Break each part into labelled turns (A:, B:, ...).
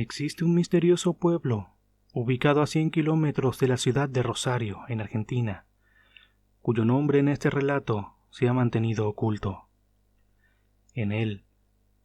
A: Existe un misterioso pueblo, ubicado a 100 kilómetros de la ciudad de Rosario, en Argentina, cuyo nombre en este relato se ha mantenido oculto. En él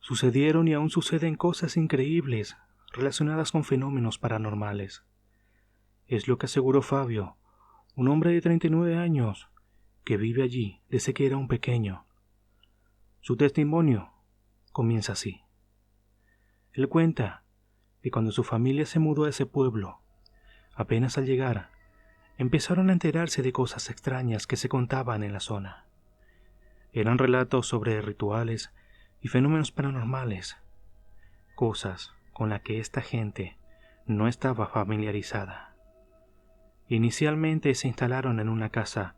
A: sucedieron y aún suceden cosas increíbles relacionadas con fenómenos paranormales. Es lo que aseguró Fabio, un hombre de 39 años que vive allí desde que era un pequeño. Su testimonio comienza así. Él cuenta que cuando su familia se mudó a ese pueblo, apenas al llegar, empezaron a enterarse de cosas extrañas que se contaban en la zona. Eran relatos sobre rituales y fenómenos paranormales, cosas con las que esta gente no estaba familiarizada. Inicialmente se instalaron en una casa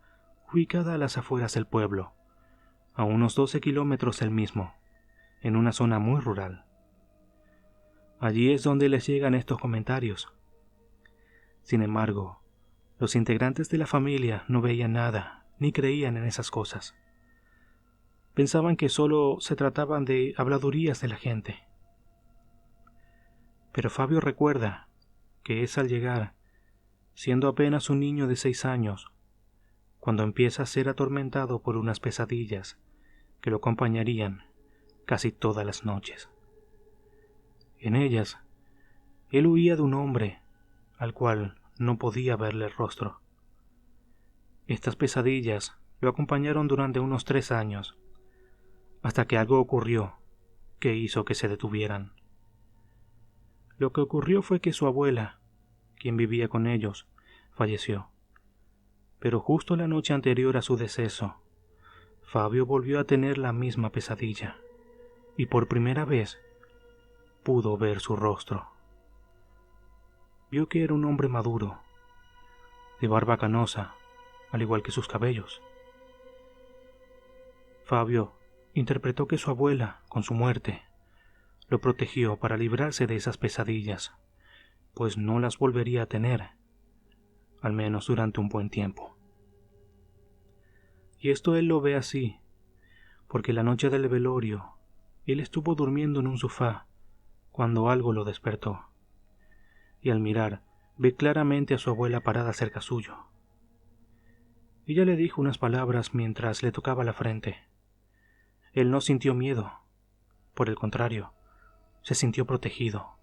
A: ubicada a las afueras del pueblo, a unos 12 kilómetros del mismo, en una zona muy rural. Allí es donde les llegan estos comentarios. Sin embargo, los integrantes de la familia no veían nada ni creían en esas cosas. Pensaban que solo se trataban de habladurías de la gente. Pero Fabio recuerda que es al llegar, siendo apenas un niño de 6 años, cuando empieza a ser atormentado por unas pesadillas que lo acompañarían casi todas las noches. En ellas, él huía de un hombre al cual no podía verle el rostro. Estas pesadillas lo acompañaron durante unos 3 años, hasta que algo ocurrió que hizo que se detuvieran. Lo que ocurrió fue que su abuela, quien vivía con ellos, falleció. Pero justo la noche anterior a su deceso, Fabio volvió a tener la misma pesadilla, y por primera vez pudo ver su rostro. Vio que era un hombre maduro, de barba canosa, al igual que sus cabellos. Fabio interpretó que su abuela, con su muerte, lo protegió para librarse de esas pesadillas, pues no las volvería a tener, al menos durante un buen tiempo. Y esto él lo ve así, porque la noche del velorio, él estuvo durmiendo en un sofá cuando algo lo despertó, y al mirar ve claramente a su abuela parada cerca suyo. Ella le dijo unas palabras mientras le tocaba la frente. Él no sintió miedo, por el contrario, se sintió protegido.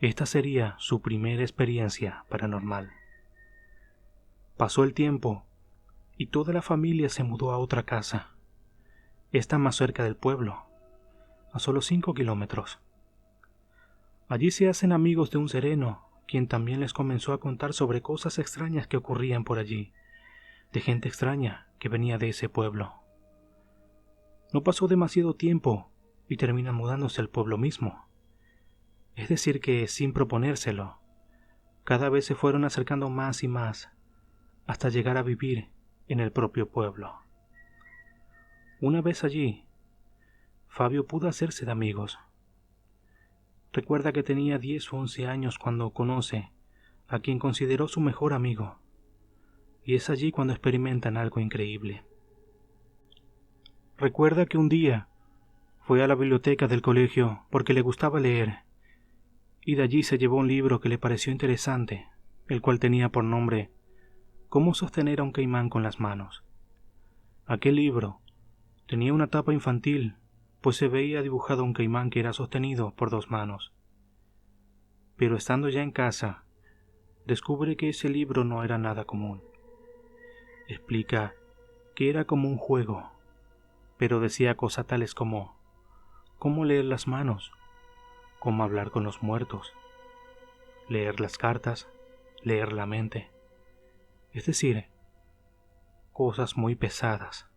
A: Esta sería su primera experiencia paranormal. Pasó el tiempo y toda la familia se mudó a otra casa. Está más cerca del pueblo, a solo 5 kilómetros. Allí se hacen amigos de un sereno, quien también les comenzó a contar sobre cosas extrañas que ocurrían por allí, de gente extraña que venía de ese pueblo. No pasó demasiado tiempo y terminan mudándose al pueblo mismo. Es decir que, sin proponérselo, cada vez se fueron acercando más y más, hasta llegar a vivir en el propio pueblo. Una vez allí, Fabio pudo hacerse de amigos. Recuerda que tenía 10 o 11 años cuando conoce a quien consideró su mejor amigo, y es allí cuando experimentan algo increíble. Recuerda que un día fue a la biblioteca del colegio porque le gustaba leer, y de allí se llevó un libro que le pareció interesante, el cual tenía por nombre Cómo sostener a un caimán con las manos. Aquel libro tenía una tapa infantil, pues se veía dibujado un caimán que era sostenido por 2 manos. Pero estando ya en casa, descubre que ese libro no era nada común. Explica que era como un juego, pero decía cosas tales como cómo leer las manos, cómo hablar con los muertos, leer las cartas, leer la mente. Es decir, cosas muy pesadas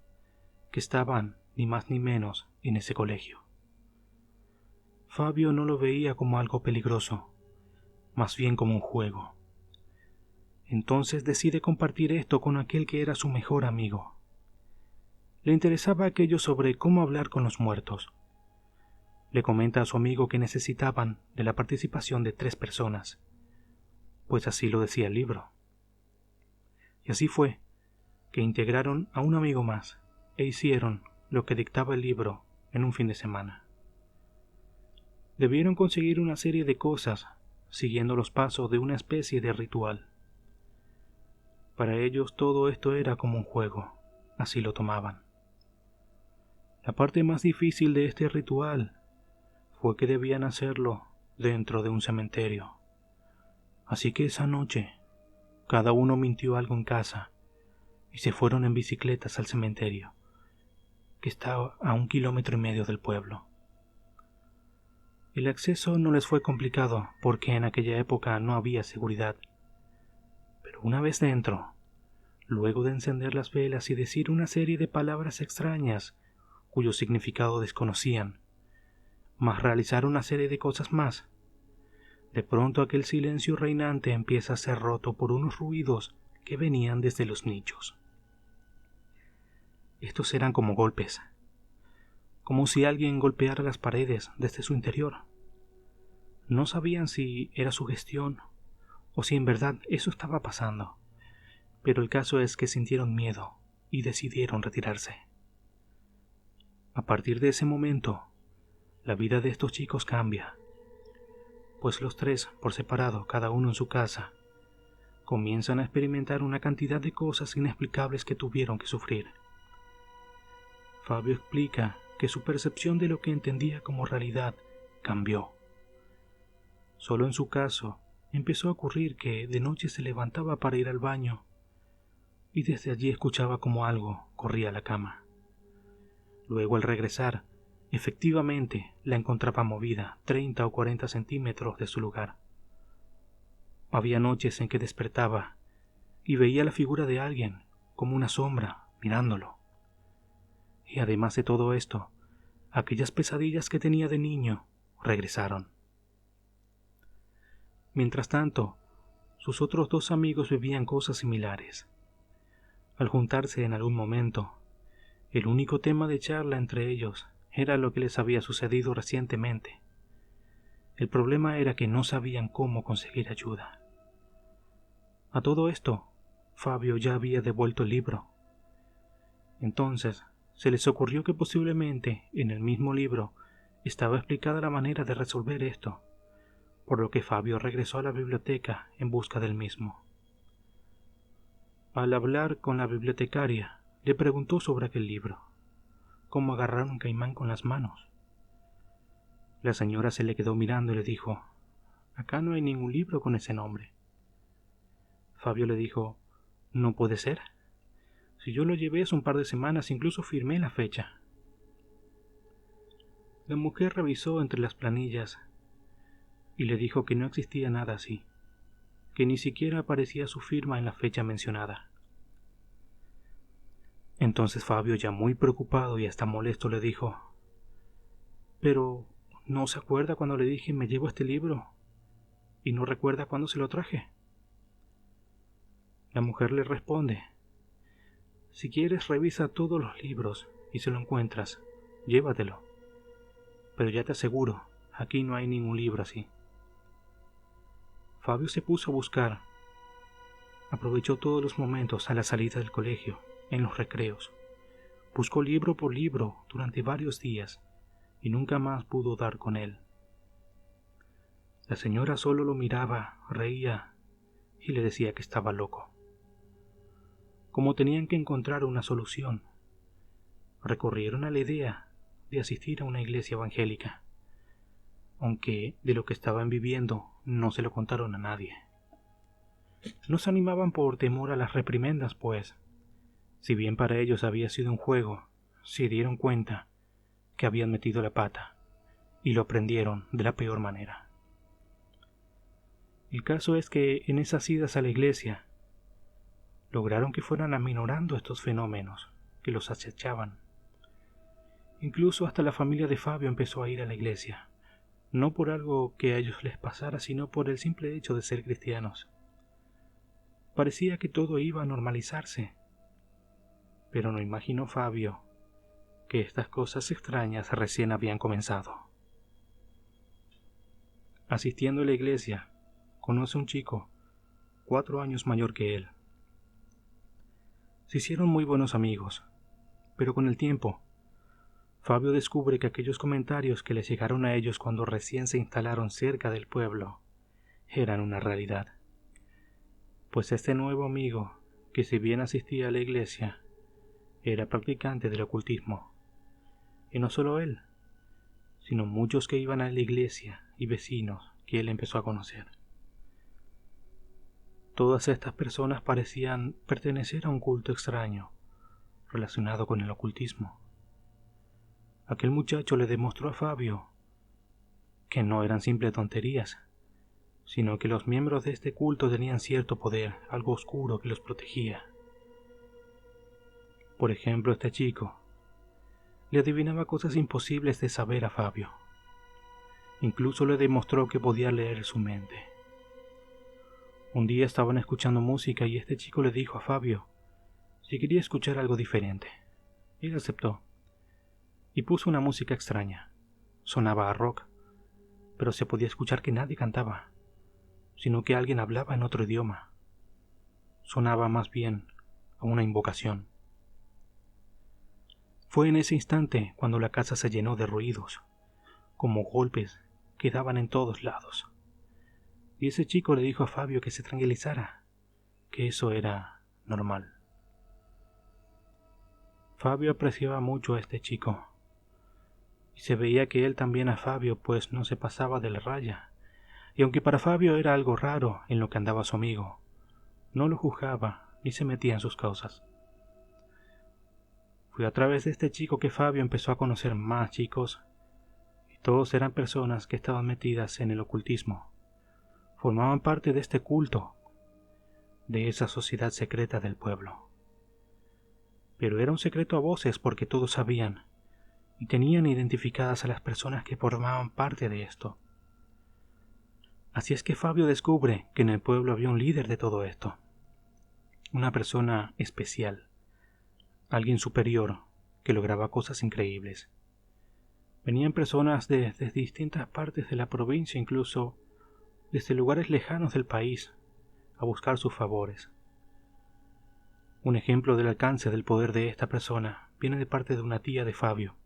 A: que estaban ni más ni menos en ese colegio. Fabio no lo veía como algo peligroso, más bien como un juego. Entonces decide compartir esto con aquel que era su mejor amigo. Le interesaba aquello sobre cómo hablar con los muertos. Le comenta a su amigo que necesitaban de la participación de 3 personas, pues así lo decía el libro. Y así fue que integraron a un amigo más e hicieron lo que dictaba el libro en un fin de semana. Debieron conseguir una serie de cosas, siguiendo los pasos de una especie de ritual. Para ellos todo esto era como un juego, así lo tomaban. La parte más difícil de este ritual fue que debían hacerlo dentro de un cementerio. Así que esa noche, cada uno mintió algo en casa y se fueron en bicicletas al cementerio, que estaba a 1,5 kilómetros del pueblo. El acceso no les fue complicado porque en aquella época no había seguridad. Pero una vez dentro, luego de encender las velas y decir una serie de palabras extrañas cuyo significado desconocían, más realizar una serie de cosas más, de pronto aquel silencio reinante empieza a ser roto por unos ruidos que venían desde los nichos. Estos eran como golpes, como si alguien golpeara las paredes desde su interior. No sabían si era sugestión o si en verdad eso estaba pasando, pero el caso es que sintieron miedo y decidieron retirarse. A partir de ese momento, la vida de estos chicos cambia, pues los tres, por separado, cada uno en su casa, comienzan a experimentar una cantidad de cosas inexplicables que tuvieron que sufrir. Fabio explica que su percepción de lo que entendía como realidad cambió. Solo en su caso, empezó a ocurrir que de noche se levantaba para ir al baño y desde allí escuchaba como algo corría a la cama. Luego al regresar, efectivamente la encontraba movida 30 o 40 centímetros de su lugar. Había noches en que despertaba y veía la figura de alguien como una sombra mirándolo. Y además de todo esto, aquellas pesadillas que tenía de niño regresaron. Mientras tanto, sus otros 2 amigos vivían cosas similares. Al juntarse en algún momento, el único tema de charla entre ellos era lo que les había sucedido recientemente. El problema era que no sabían cómo conseguir ayuda. A todo esto, Fabio ya había devuelto el libro. Entonces, se les ocurrió que posiblemente en el mismo libro estaba explicada la manera de resolver esto, por lo que Fabio regresó a la biblioteca en busca del mismo. Al hablar con la bibliotecaria, le preguntó sobre aquel libro, cómo agarrar un caimán con las manos. La señora se le quedó mirando y le dijo: «Acá no hay ningún libro con ese nombre». Fabio le dijo: «No puede ser. Si yo lo llevé hace un par de semanas, incluso firmé la fecha». La mujer revisó entre las planillas y le dijo que no existía nada así, que ni siquiera aparecía su firma en la fecha mencionada. Entonces Fabio, ya muy preocupado y hasta molesto, le dijo: «Pero, ¿no se acuerda cuando le dije me llevo este libro? ¿Y no recuerda cuándo se lo traje?». La mujer le responde: «Si quieres, revisa todos los libros y si lo encuentras, llévatelo. Pero ya te aseguro, aquí no hay ningún libro así». Fabio se puso a buscar. Aprovechó todos los momentos a la salida del colegio, en los recreos. Buscó libro por libro durante varios días y nunca más pudo dar con él. La señora solo lo miraba, reía y le decía que estaba loco. Como tenían que encontrar una solución, recurrieron a la idea de asistir a una iglesia evangélica, aunque de lo que estaban viviendo no se lo contaron a nadie. No se animaban por temor a las reprimendas, pues, si bien para ellos había sido un juego, se dieron cuenta que habían metido la pata y lo aprendieron de la peor manera. El caso es que en esas idas a la iglesia lograron que fueran aminorando estos fenómenos que los acechaban. Incluso hasta la familia de Fabio empezó a ir a la iglesia, no por algo que a ellos les pasara, sino por el simple hecho de ser cristianos. Parecía que todo iba a normalizarse, pero no imaginó Fabio que estas cosas extrañas recién habían comenzado. Asistiendo a la iglesia, conoce a un chico 4 años mayor que él. Se hicieron muy buenos amigos, pero con el tiempo Fabio descubre que aquellos comentarios que les llegaron a ellos cuando recién se instalaron cerca del pueblo eran una realidad. Pues este nuevo amigo, que si bien asistía a la iglesia, era practicante del ocultismo. Y no solo él, sino muchos que iban a la iglesia y vecinos que él empezó a conocer. Todas estas personas parecían pertenecer a un culto extraño relacionado con el ocultismo. Aquel muchacho le demostró a Fabio que no eran simples tonterías, sino que los miembros de este culto tenían cierto poder, algo oscuro que los protegía. Por ejemplo, este chico le adivinaba cosas imposibles de saber a Fabio. Incluso le demostró que podía leer su mente. Un día estaban escuchando música y este chico le dijo a Fabio si quería escuchar algo diferente. Él aceptó y puso una música extraña. Sonaba a rock, pero se podía escuchar que nadie cantaba, sino que alguien hablaba en otro idioma. Sonaba más bien a una invocación. Fue en ese instante cuando la casa se llenó de ruidos, como golpes que daban en todos lados. Y ese chico le dijo a Fabio que se tranquilizara, que eso era normal. Fabio apreciaba mucho a este chico, y se veía que él también a Fabio, pues no se pasaba de la raya, y aunque para Fabio era algo raro en lo que andaba su amigo, no lo juzgaba ni se metía en sus causas. Fue a través de este chico que Fabio empezó a conocer más chicos, y todos eran personas que estaban metidas en el ocultismo, formaban parte de este culto, de esa sociedad secreta del pueblo. Pero era un secreto a voces porque todos sabían y tenían identificadas a las personas que formaban parte de esto. Así es que Fabio descubre que en el pueblo había un líder de todo esto, una persona especial, alguien superior que lograba cosas increíbles. Venían personas desde distintas partes de la provincia, incluso desde lugares lejanos del país, a buscar sus favores. Un ejemplo del alcance del poder de esta persona viene de parte de una tía de Fabio,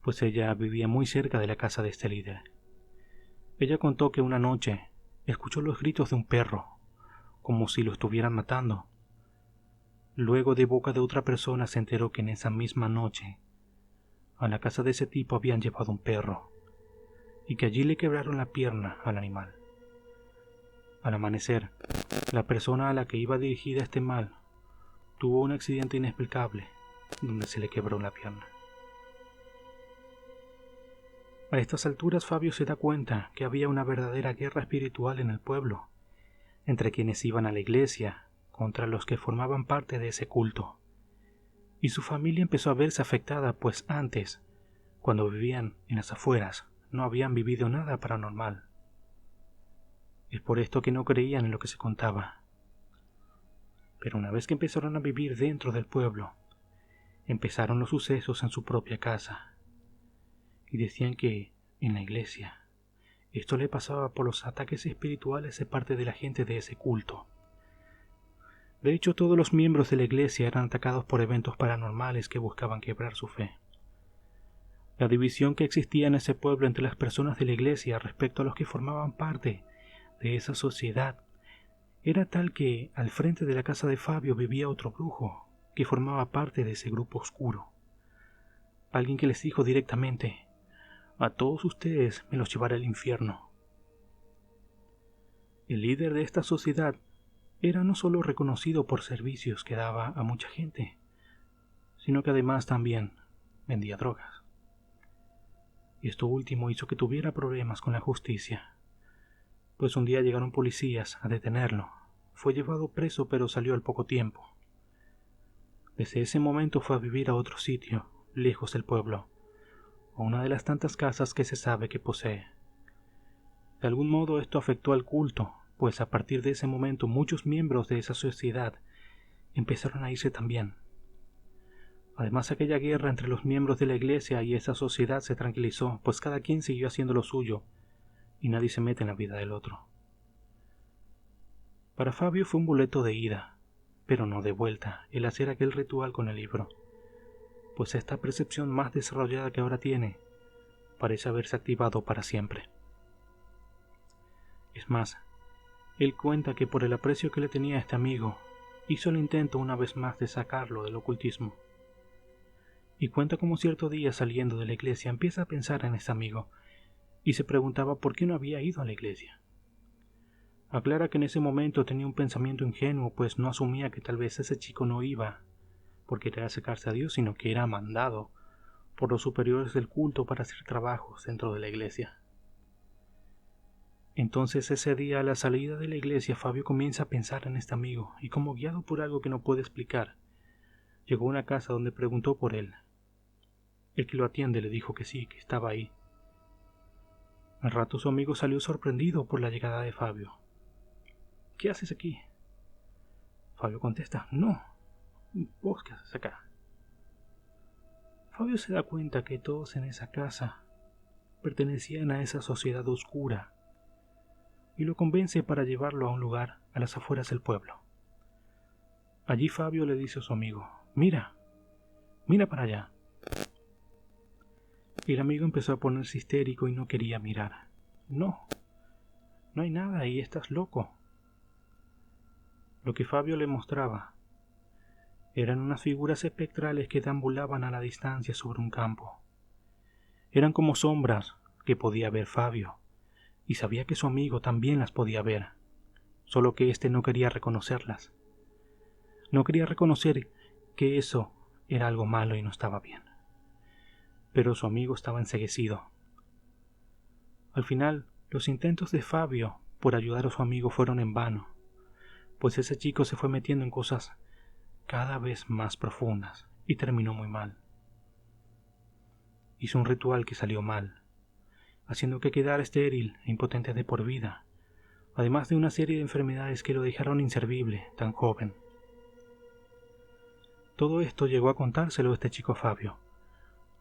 A: pues ella vivía muy cerca de la casa de este líder. Ella contó que una noche escuchó los gritos de un perro, como si lo estuvieran matando. Luego de boca de otra persona se enteró que en esa misma noche a la casa de ese tipo habían llevado un perro y que allí le quebraron la pierna al animal. Al amanecer, la persona a la que iba dirigida este mal tuvo un accidente inexplicable donde se le quebró la pierna. A estas alturas Fabio se da cuenta que había una verdadera guerra espiritual en el pueblo, entre quienes iban a la iglesia contra los que formaban parte de ese culto. Y su familia empezó a verse afectada, pues antes, cuando vivían en las afueras, no habían vivido nada paranormal. Es por esto que no creían en lo que se contaba. Pero una vez que empezaron a vivir dentro del pueblo, empezaron los sucesos en su propia casa. Y decían que, en la iglesia, esto le pasaba por los ataques espirituales de parte de la gente de ese culto. De hecho, todos los miembros de la iglesia eran atacados por eventos paranormales que buscaban quebrar su fe. La división que existía en ese pueblo entre las personas de la iglesia respecto a los que formaban parte de esa sociedad era tal que al frente de la casa de Fabio vivía otro brujo que formaba parte de ese grupo oscuro. Alguien que les dijo directamente: a todos ustedes me los llevaré al infierno. El líder de esta sociedad era no solo reconocido por servicios que daba a mucha gente, sino que además también vendía drogas. Y esto último hizo que tuviera problemas con la justicia, pues un día llegaron policías a detenerlo. Fue llevado preso, pero salió al poco tiempo. Desde ese momento fue a vivir a otro sitio, lejos del pueblo, a una de las tantas casas que se sabe que posee. De algún modo esto afectó al culto, pues a partir de ese momento muchos miembros de esa sociedad empezaron a irse también. Además, aquella guerra entre los miembros de la iglesia y esa sociedad se tranquilizó, pues cada quien siguió haciendo lo suyo y nadie se mete en la vida del otro. Para Fabio fue un boleto de ida, pero no de vuelta, el hacer aquel ritual con el libro. pues esta percepción más desarrollada que ahora tiene parece haberse activado para siempre. Es más, él cuenta que por el aprecio que le tenía a este amigo, hizo el intento una vez más de sacarlo del ocultismo. Y cuenta cómo cierto día saliendo de la iglesia empieza a pensar en este amigo y se preguntaba por qué no había ido a la iglesia. Aclara que en ese momento tenía un pensamiento ingenuo, pues no asumía que tal vez ese chico no iba por querer acercarse a Dios, sino que era mandado por los superiores del culto para hacer trabajos dentro de la iglesia. Entonces ese día a la salida de la iglesia Fabio comienza a pensar en este amigo y como guiado por algo que no puede explicar, llegó a una casa donde preguntó por él. El que lo atiende le dijo que sí, que estaba ahí. Al rato su amigo salió sorprendido por la llegada de Fabio. ¿Qué haces aquí? Fabio contesta, no, ¿vos qué haces acá? Fabio se da cuenta que todos en esa casa pertenecían a esa sociedad oscura y lo convence para llevarlo a un lugar a las afueras del pueblo. Allí Fabio le dice a su amigo, mira para allá. Y el amigo empezó a ponerse histérico y no quería mirar. No hay nada ahí, estás loco. Lo que Fabio le mostraba eran unas figuras espectrales que deambulaban a la distancia sobre un campo. Eran como sombras que podía ver Fabio, y sabía que su amigo también las podía ver, solo que éste no quería reconocerlas. No quería reconocer que eso era algo malo y no estaba bien. Pero su amigo estaba enceguecido. Al final, los intentos de Fabio por ayudar a su amigo fueron en vano, pues ese chico se fue metiendo en cosas cada vez más profundas y terminó muy mal. Hizo un ritual que salió mal, haciendo que quedara estéril e impotente de por vida, además de una serie de enfermedades que lo dejaron inservible tan joven. Todo esto llegó a contárselo este chico a Fabio,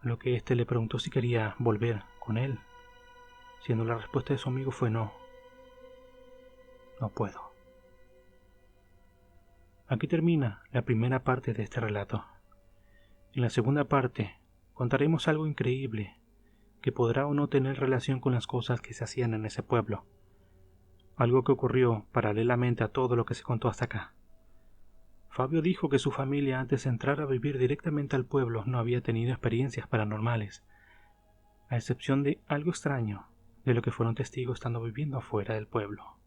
A: a lo que éste le preguntó si quería volver con él, siendo la respuesta de su amigo fue no puedo. Aquí termina la primera parte de este relato. En la segunda parte contaremos algo increíble que podrá o no tener relación con las cosas que se hacían en ese pueblo, algo que ocurrió paralelamente a todo lo que se contó hasta acá. Fabio dijo que su familia antes de entrar a vivir directamente al pueblo no había tenido experiencias paranormales, a excepción de algo extraño de lo que fueron testigos estando viviendo afuera del pueblo.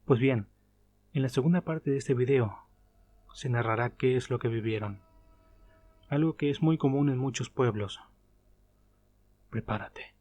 A: Pues bien, en la segunda parte de este video se narrará qué es lo que vivieron, algo que es muy común en muchos pueblos. Prepárate.